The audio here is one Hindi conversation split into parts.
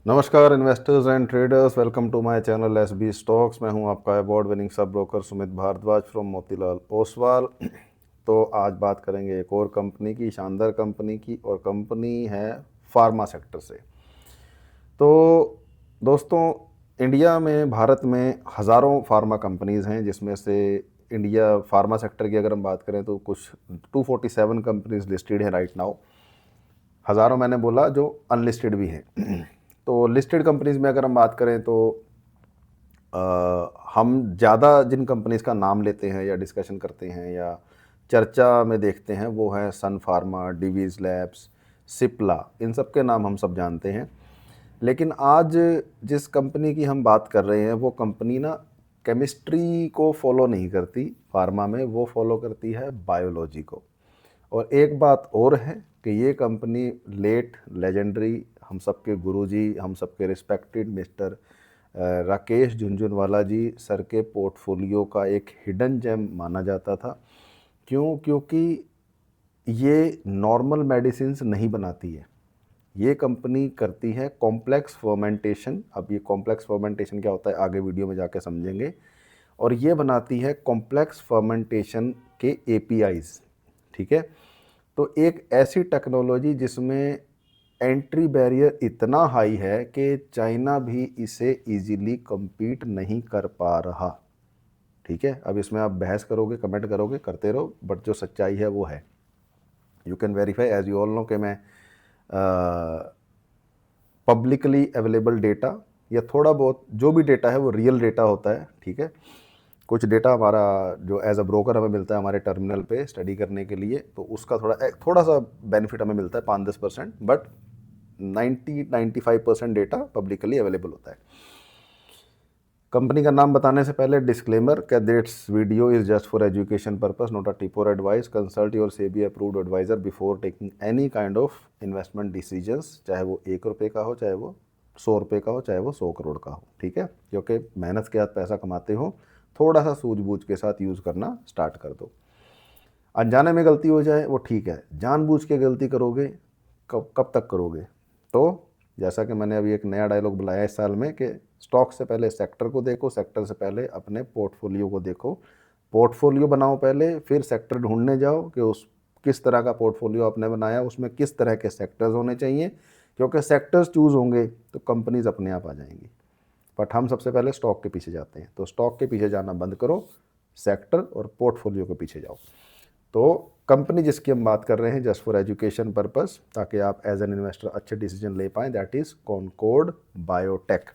नमस्कार investors and traders, welcome to my channel SB stocks. मैं हूं आपका award winning sub broker Sumit Bhardwaj from Motilal Oswal. तो आज बात करेंगे एक और कंपनी की, शानदार कंपनी की, और कंपनी है फार्मा सेक्टर से। तो दोस्तों, इंडिया में, भारत में हज़ारों फार्मा कंपनीज़ हैं, जिसमें से इंडिया फार्मा सेक्टर की अगर हम बात करें तो कुछ 247 कंपनीज लिस्टेड हैं राइट नाउ। हज़ारों मैंने बोला जो अनलिस्टेड भी हैं। तो लिस्टेड कंपनीज में अगर हम बात करें तो हम ज़्यादा जिन कंपनीज का नाम लेते हैं या डिस्कशन करते हैं या चर्चा में देखते हैं वो है सन फार्मा, डिवीज़ लैब्स, सिप्ला। इन सब के नाम हम सब जानते हैं। लेकिन आज जिस कंपनी की हम बात कर रहे हैं वो कंपनी ना केमिस्ट्री को फॉलो नहीं करती फार्मा में, वो फॉलो करती है बायोलॉजी को। और एक बात और है कि ये कंपनी लेट लेजेंडरी, हम सबके गुरुजी, हम सबके रिस्पेक्टेड मिस्टर राकेश झुनझुनवाला जी सर के पोर्टफोलियो का एक हिडन जेम माना जाता था। क्यों? क्योंकि ये नॉर्मल मेडिसिन्स नहीं बनाती है। ये कंपनी करती है कॉम्प्लेक्स फर्मेंटेशन। अब ये कॉम्प्लेक्स फर्मेंटेशन क्या होता है आगे वीडियो में जाके समझेंगे। और ये बनाती है कॉम्प्लेक्स फर्मेंटेशन के एपीआईज। ठीक है। तो एक ऐसी टेक्नोलॉजी जिसमें एंट्री बैरियर इतना हाई है कि चाइना भी इसे इजीली compete नहीं कर पा रहा। ठीक है। अब इसमें आप बहस करोगे, कमेंट करोगे, करते रहो, बट जो सच्चाई है वो है। You can verify as you all know कि मैं पब्लिकली अवेलेबल डेटा या थोड़ा बहुत जो भी डेटा है वो रियल डेटा होता है। ठीक है। कुछ डेटा हमारा जो एज अ ब्रोकर हमें मिलता है हमारे टर्मिनल पे स्टडी करने के लिए, तो उसका थोड़ा सा बेनिफिट हमें मिलता है, 5-10%, बट 90-95% डेटा पब्लिकली अवेलेबल होता है। कंपनी का नाम बताने से पहले डिस्क्लेमर कि this video is just for education purpose, not a tip or advice. Consult your SEBI approved advisor before taking any kind of investment decisions, चाहे वो 1 रुपये का हो, चाहे वो 100 रुपये का हो, चाहे वो 100 करोड़ का हो। ठीक है। क्योंकि मेहनत के साथ पैसा कमाते हो, थोड़ा सा सूझबूझ के साथ यूज़ करना स्टार्ट कर दो। अनजाने में गलती हो जाए वो ठीक है, जानबूझ के गलती करोगे कब कब तक करोगे? तो जैसा कि मैंने अभी एक नया डायलॉग बुलाया इस साल में कि स्टॉक से पहले सेक्टर को देखो, सेक्टर से पहले अपने पोर्टफोलियो को देखो। पोर्टफोलियो बनाओ पहले, फिर सेक्टर ढूंढने जाओ कि उस किस तरह का पोर्टफोलियो आपने बनाया, उसमें किस तरह के सेक्टर्स होने चाहिए। क्योंकि सेक्टर्स चूज़ होंगे तो कंपनीज अपने आप आ जाएंगी। बट हम सबसे पहले स्टॉक के पीछे जाते हैं, तो स्टॉक के पीछे जाना बंद करो, सेक्टर और पोर्टफोलियो के पीछे जाओ। तो कंपनी जिसकी हम बात कर रहे हैं जस्ट फॉर एजुकेशन पर्पस, ताकि आप एज एन इन्वेस्टर अच्छे डिसीजन ले पाएं, दैट इज कॉनकॉर्ड बायोटेक।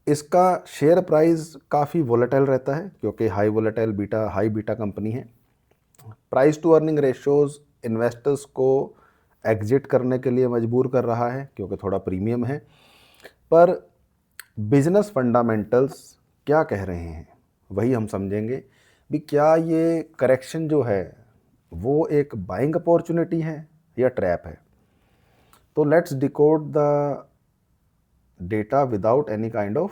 इसका शेयर प्राइस काफ़ी वोलेटाइल रहता है क्योंकि हाई बीटा कंपनी है। Price to earning ratios investors को एग्जिट करने के लिए मजबूर कर रहा है क्योंकि थोड़ा प्रीमियम है। पर बिजनेस फंडामेंटल्स क्या कह रहे हैं वही हम समझेंगे भी। क्या ये करेक्शन जो है वो एक बाइंग अपॉर्चुनिटी है या ट्रैप है? तो let's decode the data without any kind of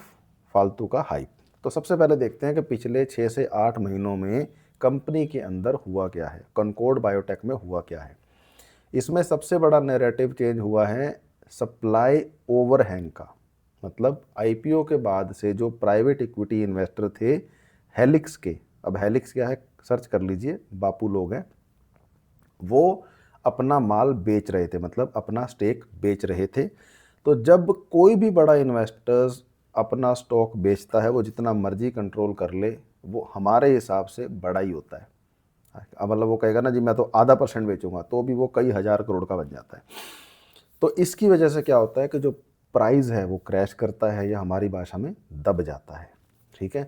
फालतू का हाइप। तो सबसे पहले देखते हैं कि पिछले 6 से 8 महीनों में कंपनी के अंदर हुआ क्या है, कॉनकॉर्ड बायोटेक में हुआ क्या है। इसमें सबसे बड़ा नैरेटिव चेंज हुआ है सप्लाई ओवरहैंग का। मतलब आईपीओ के बाद से जो प्राइवेट इक्विटी इन्वेस्टर थे हेलिक्स के, अब हेलिक्स क्या है सर्च कर लीजिए, बापू लोग हैं, वो अपना माल बेच रहे थे, मतलब अपना स्टेक बेच रहे थे। तो जब कोई भी बड़ा इन्वेस्टर्स अपना स्टॉक बेचता है, वो जितना मर्जी कंट्रोल कर ले, वो हमारे हिसाब से बड़ा ही होता है। अब मतलब वो कहेगा ना जी मैं तो ½ % बेचूंगा, तो भी वो कई हजार करोड़ का बन जाता है। तो इसकी वजह से क्या होता है कि जो प्राइस है वो क्रैश करता है या हमारी भाषा में दब जाता है। ठीक है।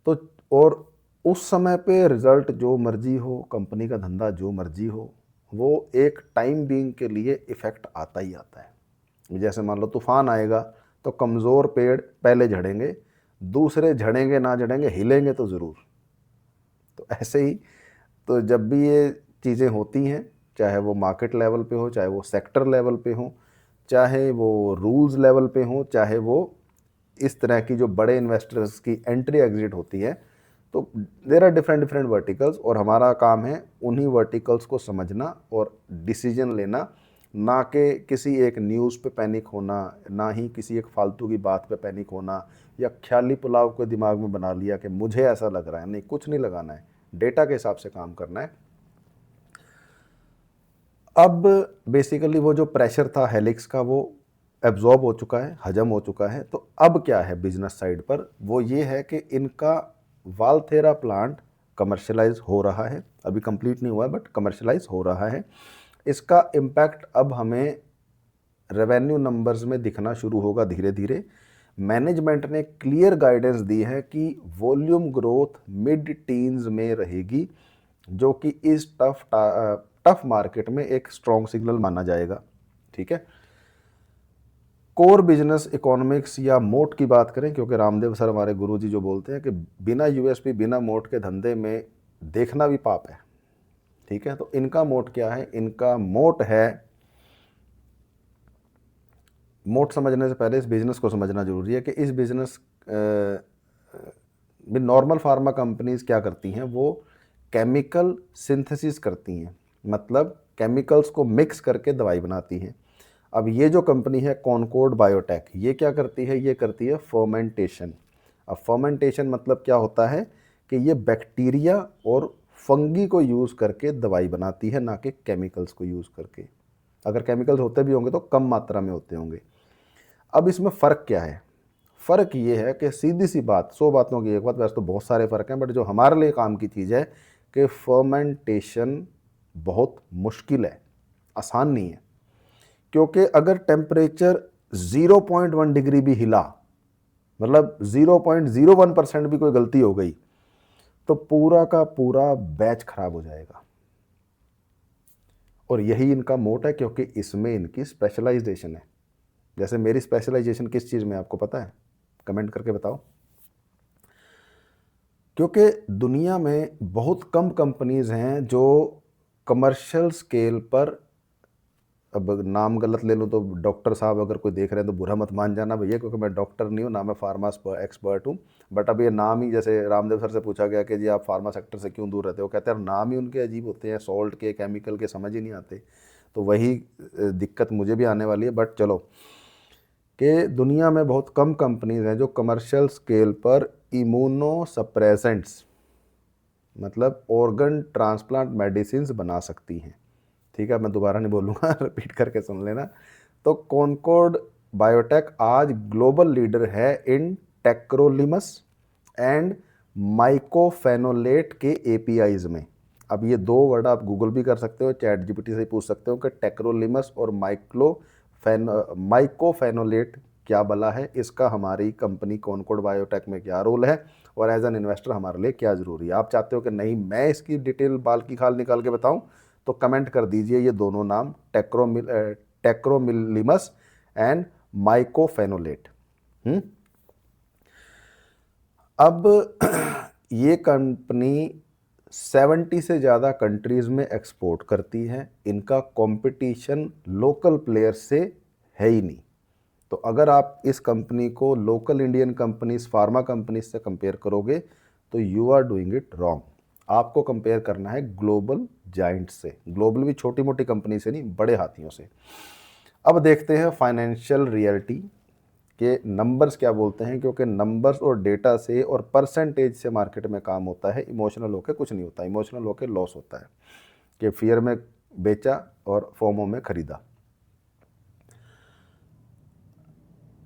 तो और उस समय पे रिजल्ट जो मर्जी हो, कंपनी का धंधा जो मर्जी हो, वो एक टाइम बीइंग के लिए इफेक्ट आता ही आता है। जैसे मान लो तूफान आएगा तो कमज़ोर पेड़ पहले झड़ेंगे, दूसरे झड़ेंगे ना झड़ेंगे, हिलेंगे तो ज़रूर। तो ऐसे ही तो जब भी ये चीज़ें होती हैं, चाहे वो मार्केट लेवल पे हो, चाहे वो सेक्टर लेवल पे हो, चाहे वो रूल्स लेवल पे हो, चाहे वो इस तरह की जो बड़े इन्वेस्टर्स की एंट्री एग्जिट होती है, तो there are different different verticals और हमारा काम है उन्हीं वर्टिकल्स को समझना और डिसीजन लेना ना कि किसी एक न्यूज़ पे पैनिक होना, ना ही किसी एक फालतू की बात पे पैनिक होना, या ख्याली पुलाव को दिमाग में बना लिया कि मुझे ऐसा लग रहा है। नहीं, कुछ नहीं लगाना है, डेटा के हिसाब से काम करना है। अब बेसिकली वो जो प्रेशर था हेलिक्स का वो एब्जॉर्ब हो चुका है, हजम हो चुका है। तो अब क्या है बिजनेस साइड पर, वो ये है कि इनका वालथेरा प्लांट कमर्शलाइज हो रहा है, अभी कंप्लीट नहीं हुआ है बट कमर्शलाइज हो रहा है। इसका इम्पैक्ट अब हमें रेवेन्यू नंबर्स में दिखना शुरू होगा धीरे धीरे। मैनेजमेंट ने क्लियर गाइडेंस दी है कि वॉल्यूम ग्रोथ मिड टीन्स में रहेगी, जो कि इस टफ मार्केट में एक स्ट्रॉन्ग सिग्नल माना जाएगा। ठीक है, कोर बिजनेस इकोनॉमिक्स या मोट की बात करें, क्योंकि रामदेव सर हमारे गुरुजी जो बोलते हैं कि बिना यूएसपी बिना मोट के धंधे में देखना भी पाप है। ठीक है, तो इनका मोट क्या है? इनका मोट है, मोट समझने से पहले इस बिजनेस को समझना जरूरी है कि इस बिजनेस में नॉर्मल फार्मा कंपनीज क्या करती हैं, वो केमिकल सिंथेसिस करती हैं, मतलब केमिकल्स को मिक्स करके दवाई बनाती हैं। अब ये जो कंपनी है कॉनकॉर्ड बायोटेक, ये क्या करती है? ये करती है फर्मेंटेशन। अब फर्मेंटेशन मतलब क्या होता है कि ये बैक्टीरिया और फंगी को यूज़ करके दवाई बनाती है, ना कि केमिकल्स को यूज़ करके। अगर केमिकल्स होते भी होंगे तो कम मात्रा में होते होंगे। अब इसमें फ़र्क क्या है? फ़र्क ये है कि सीधी सी बात, 100 बातों की एक बात, वैसे तो बहुत सारे फ़र्क हैं, बट जो हमारे लिए काम की चीज़ है कि फर्मेंटेशन बहुत मुश्किल है, आसान नहीं है। क्योंकि अगर टेम्परेचर 0.1 डिग्री भी हिला, मतलब 0.01% भी कोई गलती हो गई, तो पूरा का पूरा बैच खराब हो जाएगा। और यही इनका मोट है, क्योंकि इसमें इनकी स्पेशलाइजेशन है। जैसे मेरी स्पेशलाइजेशन किस चीज़ में आपको पता है? कमेंट करके बताओ। क्योंकि दुनिया में बहुत कम कंपनीज हैं जो कमर्शियल स्केल पर, अब नाम गलत ले लूँ तो डॉक्टर साहब अगर कोई देख रहे हैं तो बुरा मत मान जाना भैया, क्योंकि मैं डॉक्टर नहीं हूँ, ना मैं फार्मा एक्सपर्ट हूँ। बट अब ये नाम ही, जैसे रामदेव सर से पूछा गया कि जी आप फार्मा सेक्टर से क्यों दूर रहते हो, कहते हैं नाम ही उनके अजीब होते हैं, सॉल्ट के, केमिकल के, समझ ही नहीं आते। तो वही दिक्कत मुझे भी आने वाली है। बट चलो, कि दुनिया में बहुत कम कंपनीज हैं जो कमर्शियल स्केल पर इम्यूनो सप्रेसेंट्स, मतलब ऑर्गन ट्रांसप्लांट मेडिसिन बना सकती हैं। ठीक है, मैं दोबारा नहीं बोलूँगा, रिपीट करके सुन लेना। तो कॉनकॉर्ड बायोटेक आज ग्लोबल लीडर है इन टेक्रोलिमस एंड माइकोफेनोलेट के एपीआईज में। अब ये दो वर्ड आप गूगल भी कर सकते हो, चैट जीपीटी से पूछ सकते हो कि टेक्रोलिमस और माइकोफेनोलेट क्या बला है, इसका हमारी कंपनी कॉनकॉर्ड बायोटेक में क्या रोल है, और एज एन इन्वेस्टर हमारे लिए क्या ज़रूरी है। आप चाहते हो कि नहीं मैं इसकी डिटेल बाल की खाल निकाल के बताऊं, तो कमेंट कर दीजिए ये दोनों नाम, टेक्रोमिलिमस एंड माइकोफेनोलेट। अब ये कंपनी 70 से ज़्यादा कंट्रीज़ में एक्सपोर्ट करती है। इनका कंपटीशन लोकल प्लेयर्स से है ही नहीं। तो अगर आप इस कंपनी को local Indian companies, pharma companies से कंपेयर करोगे तो you are doing it wrong. आपको कंपेयर करना है ग्लोबल जाइंट से, ग्लोबल भी छोटी मोटी कंपनी से नहीं, बड़े हाथियों से। अब देखते हैं फाइनेंशियल रियलिटी के नंबर्स क्या बोलते हैं, क्योंकि नंबर्स और डेटा से और परसेंटेज से मार्केट में काम होता है। इमोशनल होकर कुछ नहीं होता, इमोशनल होकर लॉस होता है कि फियर में बेचा और फोमो में खरीदा।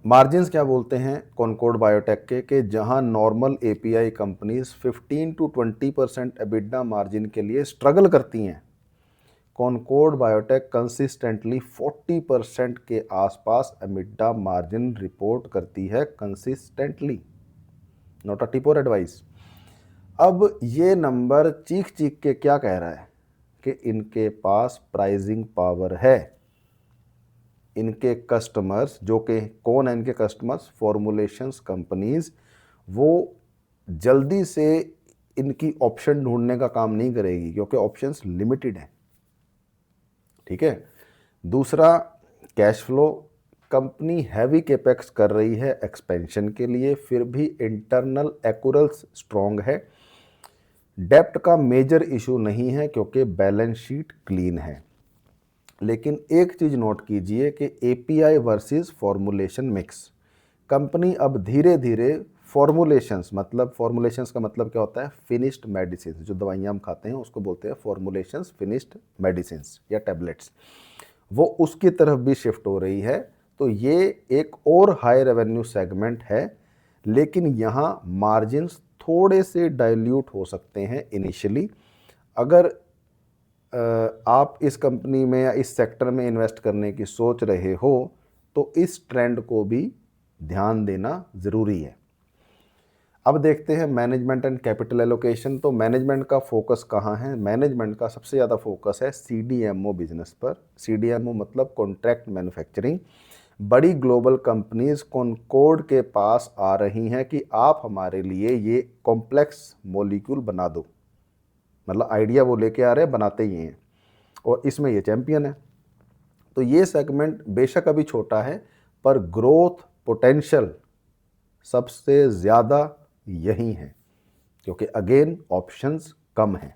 मार्जिन्स क्या बोलते हैं कॉनकॉर्ड बायोटेक के, कि जहां normal API companies 15 to 20% EBITDA margin के लिए स्ट्रगल करती हैं, कॉनकॉर्ड बायोटेक कंसिस्टेंटली 40% के आसपास एबिडा मार्जिन रिपोर्ट करती है, consistently, not a tip or advice. अब ये नंबर चीख चीख के क्या कह रहा है कि इनके पास प्राइसिंग पावर है। इनके कस्टमर्स, जो कि कौन है इनके कस्टमर्स? फॉर्मुलेशंस कंपनीज, वो जल्दी से इनकी ऑप्शन ढूंढने का काम नहीं करेगी, क्योंकि ऑप्शंस लिमिटेड हैं। ठीक है, दूसरा cash flow, company heavy capex कर रही है एक्सपेंशन के लिए, फिर भी इंटरनल एक्यूरेल्स स्ट्रॉन्ग है। डेप्ट का मेजर इशू नहीं है, क्योंकि बैलेंस शीट क्लीन है। लेकिन एक चीज़ नोट कीजिए कि API versus formulation mix, company अब धीरे धीरे फॉर्मुलेशंस, मतलब फॉर्मुलेशंस का मतलब क्या होता है, फिनिश्ड मेडिसिन, जो दवाइयाँ हम खाते हैं उसको बोलते हैं फॉर्मुलेशंस, फिनिश्ड मेडिसिन या टैबलेट्स, वो उसकी तरफ भी शिफ्ट हो रही है। तो ये एक और हाई रेवेन्यू सेगमेंट है, लेकिन यहाँ मार्जिन्स थोड़े से डाइल्यूट हो सकते हैं इनिशियली। अगर आप इस कंपनी में या इस सेक्टर में इन्वेस्ट करने की सोच रहे हो तो इस ट्रेंड को भी ध्यान देना ज़रूरी है। अब देखते हैं मैनेजमेंट एंड कैपिटल एलोकेशन। तो मैनेजमेंट का फोकस कहाँ है? मैनेजमेंट का सबसे ज़्यादा फोकस है सीडीएमओ बिजनेस पर। सीडीएमओ मतलब कॉन्ट्रैक्ट मैन्युफैक्चरिंग। बड़ी ग्लोबल कंपनीज कॉनकॉर्ड के पास आ रही हैं कि आप हमारे लिए ये कॉम्प्लेक्स मॉलिक्यूल बना दो, मतलब आइडिया वो लेके आ रहे हैं, बनाते ही हैं, और इसमें ये चैंपियन है। तो ये सेगमेंट बेशक अभी छोटा है, पर ग्रोथ पोटेंशियल सबसे ज़्यादा यही है, क्योंकि अगेन ऑप्शंस कम हैं।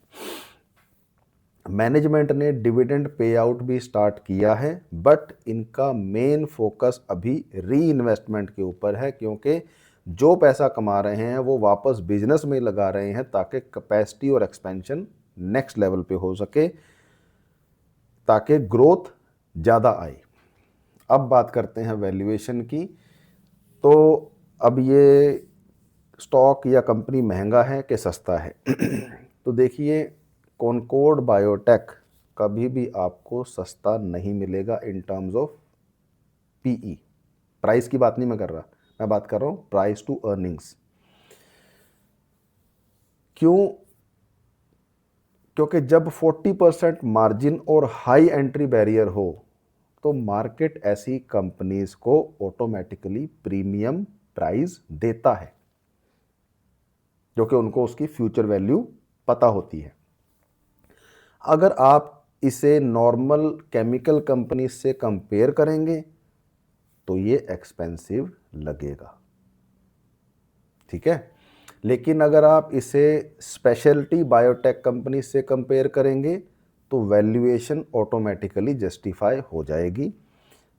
मैनेजमेंट ने डिविडेंड पे आउट भी स्टार्ट किया है, बट इनका मेन फोकस अभी री इन्वेस्टमेंट के ऊपर है, क्योंकि जो पैसा कमा रहे हैं वो वापस बिजनेस में लगा रहे हैं ताकि कैपेसिटी और एक्सपेंशन नेक्स्ट लेवल पे हो सके, ताकि ग्रोथ ज़्यादा आए। अब बात करते हैं वैल्यूएशन की। तो अब ये स्टॉक या कंपनी महंगा है कि सस्ता है? तो देखिए, कॉनकॉर्ड बायोटेक कभी भी आपको सस्ता नहीं मिलेगा in terms of PE. Price की बात नहीं मैं कर रहा, मैं बात कर रहा हूँ प्राइस टू अर्निंग्स। क्यों? क्योंकि जब 40% मार्जिन और हाई एंट्री बैरियर हो तो मार्केट ऐसी कंपनीज को ऑटोमेटिकली प्रीमियम प्राइस देता है, क्योंकि उनको उसकी फ्यूचर वैल्यू पता होती है। अगर आप इसे नॉर्मल केमिकल कंपनी से कंपेयर करेंगे तो ये एक्सपेंसिव लगेगा, ठीक है। लेकिन अगर आप इसे स्पेशलिटी बायोटेक कंपनी से कंपेयर करेंगे तो वैल्यूएशन ऑटोमेटिकली जस्टिफाई हो जाएगी।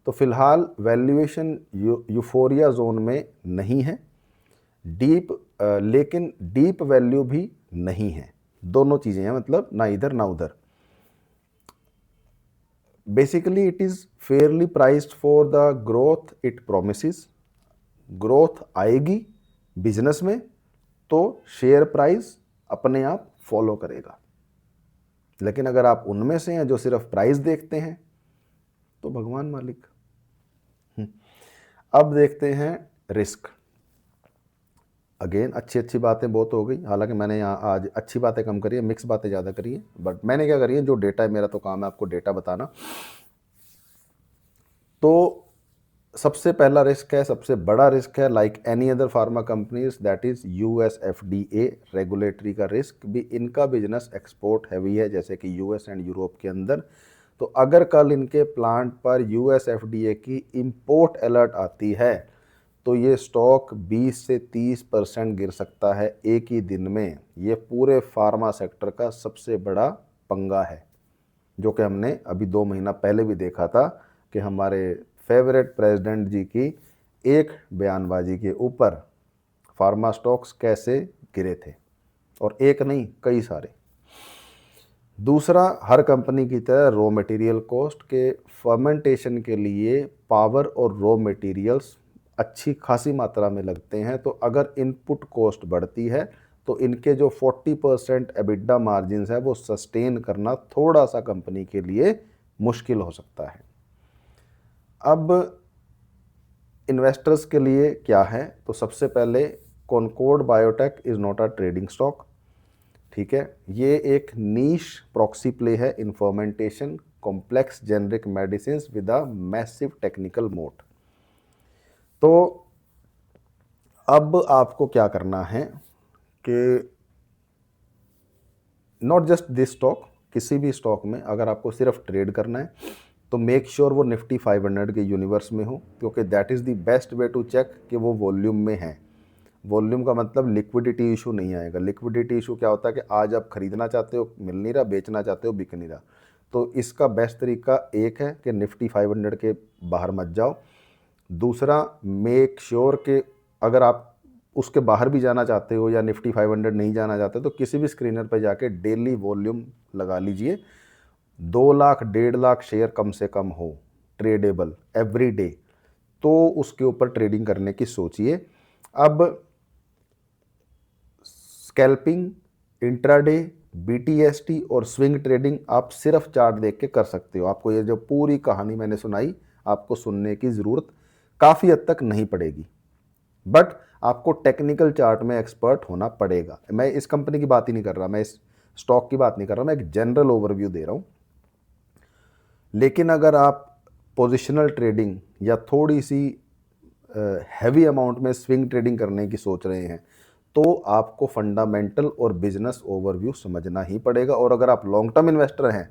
तो फिलहाल वैल्यूएशन यूफोरिया जोन में नहीं है, लेकिन डीप वैल्यू भी नहीं है। दोनों चीज़ें हैं, मतलब ना इधर ना उधर। Basically it is Fairlie priced for the growth it promises. Growth आएगी बिजनेस में तो शेयर प्राइस अपने आप फॉलो करेगा। लेकिन अगर आप उनमें से हैं जो सिर्फ प्राइस देखते हैं तो भगवान मालिक। अब देखते हैं रिस्क। अगेन अच्छी बातें बहुत हो गई, हालांकि मैंने यहाँ आज अच्छी बातें कम करी है, मिक्स बातें ज़्यादा करी है। बट मैंने क्या करी है, जो डेटा है, मेरा तो काम है आपको डेटा बताना। तो सबसे पहला रिस्क है, सबसे बड़ा रिस्क है, like any other pharma companies, that is US FDA regulatory का रिस्क भी। इनका बिजनेस एक्सपोर्ट हैवी है, जैसे कि यूएस एंड यूरोप के अंदर। तो अगर कल इनके प्लांट पर यूएस एफडीए की इंपोर्ट अलर्ट आती है तो ये स्टॉक 20 से 30% गिर सकता है एक ही दिन में। ये पूरे फार्मा सेक्टर का सबसे बड़ा पंगा है, जो कि हमने अभी 2 महीना पहले भी देखा था कि हमारे फेवरेट प्रेसिडेंट जी की एक बयानबाजी के ऊपर फार्मा स्टॉक्स कैसे गिरे थे, और एक नहीं कई सारे। दूसरा, हर कंपनी की तरह रॉ मटेरियल कॉस्ट के फर्मेंटेशन के लिए पावर और रॉ मटेरियल्स अच्छी खासी मात्रा में लगते हैं। तो अगर इनपुट कॉस्ट बढ़ती है तो इनके जो 40% एबिडा मार्जिन्स है वो सस्टेन करना थोड़ा सा कंपनी के लिए मुश्किल हो सकता है। अब इन्वेस्टर्स के लिए क्या है? तो सबसे पहले Concord Biotech is not a trading stock, ठीक है। ये एक नीश प्रॉक्सी प्ले है in fermentation complex generic medicine with a massive technical moat. तो अब आपको क्या करना है कि नॉट जस्ट दिस स्टॉक, किसी भी स्टॉक में अगर आपको सिर्फ ट्रेड करना है तो मेक श्योर वो निफ्टी 500 के यूनिवर्स में हो, क्योंकि that is the best way to check कि वो वॉल्यूम में है। वॉल्यूम का मतलब लिक्विडिटी इशू नहीं आएगा। लिक्विडिटी इशू क्या होता है कि आज आप खरीदना चाहते हो, मिल नहीं रहा, बेचना चाहते हो, बिक नहीं रहा। तो इसका बेस्ट तरीका एक है कि निफ्टी 500 के बाहर मत जाओ। दूसरा, मेक श्योर कि अगर आप उसके बाहर भी जाना चाहते हो या निफ्टी 500 नहीं जाना चाहते तो किसी भी स्क्रीनर पर जाके डेली वॉल्यूम लगा लीजिए। 2 लाख 1.5 लाख शेयर कम से कम हो ट्रेडेबल एवरी डे, तो उसके ऊपर ट्रेडिंग करने की सोचिए। अब स्कैल्पिंग, इंट्राडे, बीटीएसटी और स्विंग ट्रेडिंग आप सिर्फ चार्ट देख के कर सकते हो। आपको ये जो पूरी कहानी मैंने सुनाई आपको सुनने की ज़रूरत काफ़ी हद तक नहीं पड़ेगी, बट आपको टेक्निकल चार्ट में एक्सपर्ट होना पड़ेगा। मैं इस कंपनी की बात ही नहीं कर रहा, मैं इस स्टॉक की बात नहीं कर रहा, मैं एक जनरल ओवरव्यू दे रहा हूँ। लेकिन अगर आप पोजिशनल ट्रेडिंग या थोड़ी सी हैवी अमाउंट में स्विंग ट्रेडिंग करने की सोच रहे हैं तो आपको फंडामेंटल और बिजनेस ओवरव्यू समझना ही पड़ेगा। और अगर आप लॉन्ग टर्म इन्वेस्टर हैं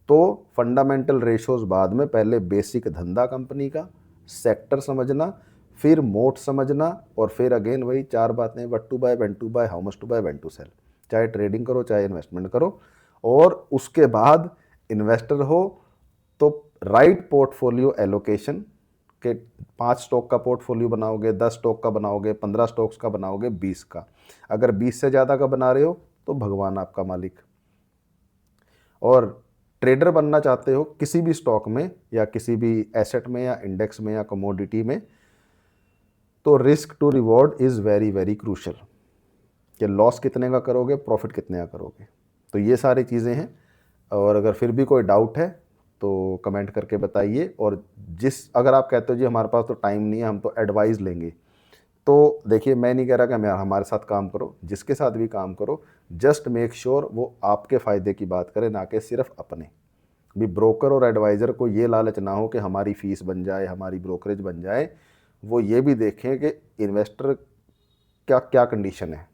तो फंडामेंटल रेशोज बाद में, पहले बेसिक धंधा कंपनी का, सेक्टर समझना, फिर मोट समझना, और फिर अगेन वही 4 बातें, what to buy, when to buy, how much to buy, when to sell. चाहे ट्रेडिंग करो चाहे इन्वेस्टमेंट करो, और उसके बाद इन्वेस्टर हो तो राइट पोर्टफोलियो एलोकेशन के 5 स्टॉक का पोर्टफोलियो बनाओगे, 10 स्टॉक का बनाओगे, 15 स्टॉक्स का बनाओगे, 20 का। अगर 20 से ज़्यादा का बना रहे हो तो भगवान आपका मालिक। और ट्रेडर बनना चाहते हो किसी भी स्टॉक में या किसी भी एसेट में या इंडेक्स में या कमोडिटी में, तो risk to reward is very very crucial, कि लॉस कितने का करोगे, प्रॉफिट कितने का करोगे। तो ये सारी चीज़ें हैं। और अगर फिर भी कोई डाउट है तो कमेंट करके बताइए। और अगर आप कहते हो जी हमारे पास तो टाइम नहीं है, हम तो एडवाइस लेंगे, तो देखिए मैं नहीं कह रहा कि हमारे साथ काम करो, जिसके साथ भी काम करो जस्ट मेक श्योर वो आपके फ़ायदे की बात करे, ना कि सिर्फ अपने। भी ब्रोकर और एडवाइज़र को ये लालच ना हो कि हमारी फ़ीस बन जाए, हमारी ब्रोकरेज बन जाए। वो ये भी देखें कि इन्वेस्टर क्या क्या कंडीशन है,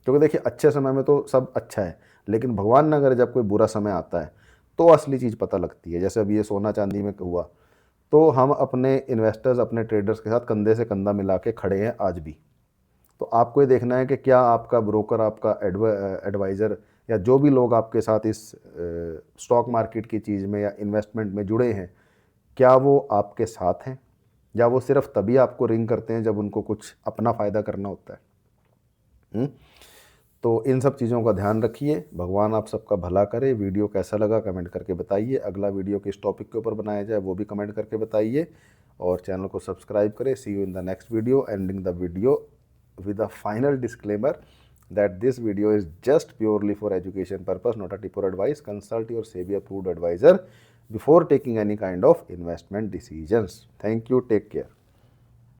क्योंकि देखिए अच्छे समय में तो सब अच्छा है, लेकिन भगवान ना करे जब कोई बुरा समय आता है तो असली चीज़ पता लगती है। जैसे अभी ये सोना चांदी में हुआ, तो हम अपने इन्वेस्टर्स, अपने ट्रेडर्स के साथ कंधे से कंधा मिला के खड़े हैं आज भी। तो आपको ये देखना है कि क्या आपका ब्रोकर, आपका एडवाइज़र या जो भी लोग आपके साथ इस स्टॉक मार्केट की चीज़ में या इन्वेस्टमेंट में जुड़े हैं, क्या वो आपके साथ हैं, या वो सिर्फ तभी आपको रिंग करते हैं जब उनको कुछ अपना फ़ायदा करना होता है। तो इन सब चीज़ों का ध्यान रखिए। भगवान आप सबका भला करे। वीडियो कैसा लगा कमेंट करके बताइए। अगला वीडियो किस टॉपिक के ऊपर बनाया जाए वो भी कमेंट करके बताइए, और चैनल को सब्सक्राइब करें। See you in the next video. Ending the video with a final disclaimer that this video is just purely for education purpose, not a tip or advice. Consult your SEBI approved advisor before taking any kind of investment decisions. Thank you. Take care.